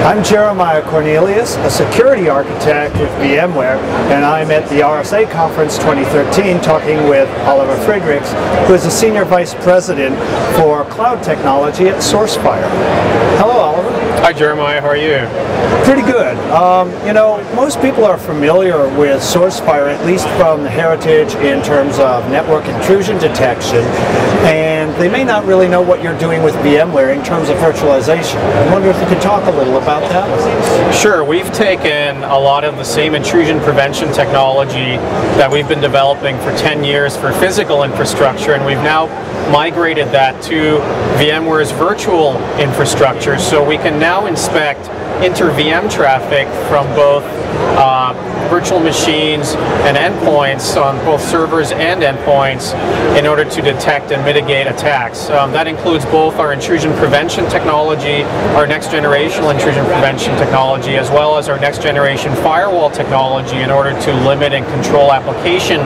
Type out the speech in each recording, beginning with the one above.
I'm Jeremiah Cornelius, a security architect with VMware, and I'm at the RSA Conference 2013 talking with Oliver Friedrichs, who is a Senior Vice President for Cloud Technology at SourceFire. Hello, Oliver. Hi, Jeremiah. How are you? Pretty good. You know, most people are familiar with SourceFire, at least from the heritage in terms of network intrusion detection, and they may not really know what you're doing with VMware in terms of virtualization. I wonder if you could talk a little about that. Sure. We've taken a lot of the same intrusion prevention technology that we've been developing for 10 years for physical infrastructure, and we've now migrated that to VMware's virtual infrastructure, so we can now inspect inter-VM traffic from both virtual machines and endpoints on both servers and endpoints in order to detect and mitigate attacks. That includes both our intrusion prevention technology, our next generation intrusion prevention technology, as well as our next generation firewall technology in order to limit and control application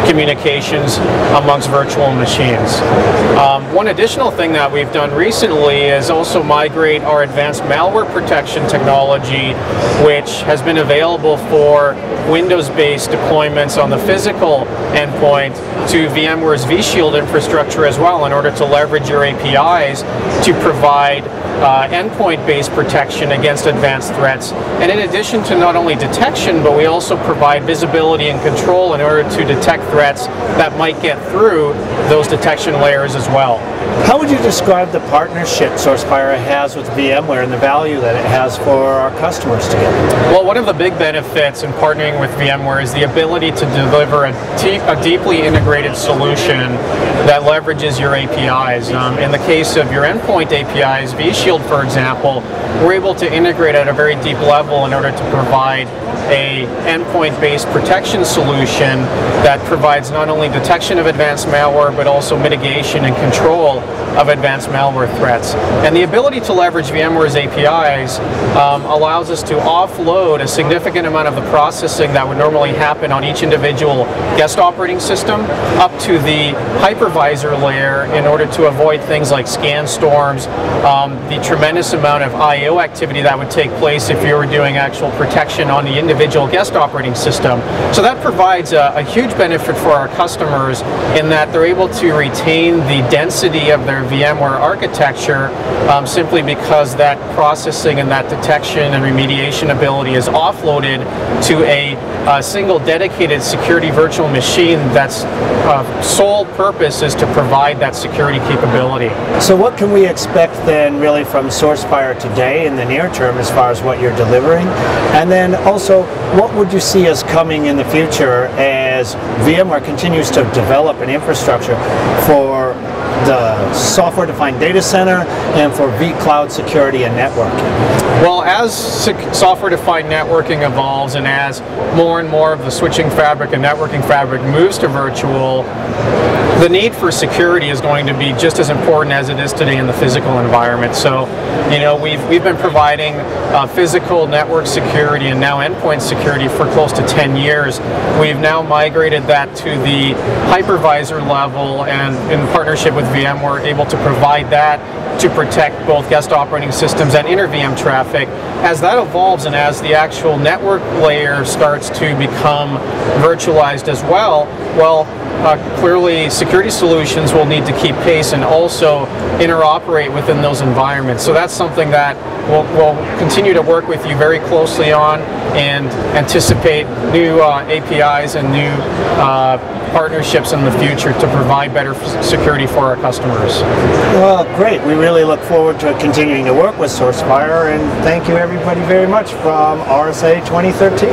communications amongst virtual machines. One additional thing that we've done recently is also migrate our advanced malware protection technology, which has been available for Windows-based deployments on the physical endpoint, to VMware's vShield infrastructure as well, in order to leverage your APIs to provide endpoint-based protection against advanced threats. And in addition to not only detection, but we also provide visibility and control in order to detect threats that might get through those detection layers as well. How would you describe the partnership SourceFire has with VMware and the value that it has for our customers together? Well, one of the big benefits in partnering with VMware is the ability to deliver a deeply integrated solution that leverages your APIs. In the case of your endpoint APIs, vShield, for example, we're able to integrate at a very deep level in order to provide a endpoint-based protection solution that provides not only detection of advanced malware, but also mitigation and control of advanced malware threats. And the ability to leverage VMware's APIs allows us to offload a significant amount of the processing that would normally happen on each individual guest operating system up to the hypervisor layer in order to avoid things like scan storms, the tremendous amount of I/O activity that would take place if you were doing actual protection on the individual guest operating system. So that provides a huge benefit for our customers in that they're able to retain the density of their VMware architecture simply because that processing and that detection and remediation ability is offloaded to a single dedicated security virtual machine that's sole purpose is to provide that security capability. So what can we expect then really from SourceFire today in the near term as far as what you're delivering? And then also, what would you see as coming in the future as VMware continues to develop an infrastructure for the software-defined data center and for vCloud security and networking? Well, as software-defined networking evolves and as more and more of the switching fabric and networking fabric moves to virtual, the need for security is going to be just as important as it is today in the physical environment. So, you know, we've been providing physical network security and now endpoint security for close to 10 years. We've now migrated that to the hypervisor level, and in partnership with VMware, able to provide that to protect both guest operating systems and inter-VM traffic. As that evolves and as the actual network layer starts to become virtualized as well, clearly security solutions will need to keep pace and also interoperate within those environments. So that's something that we'll continue to work with you very closely on and anticipate new APIs and new partnerships in the future to provide better security for our customers. Well, great. We really look forward to continuing to work with SourceFire, and thank you everybody very much from RSA 2013.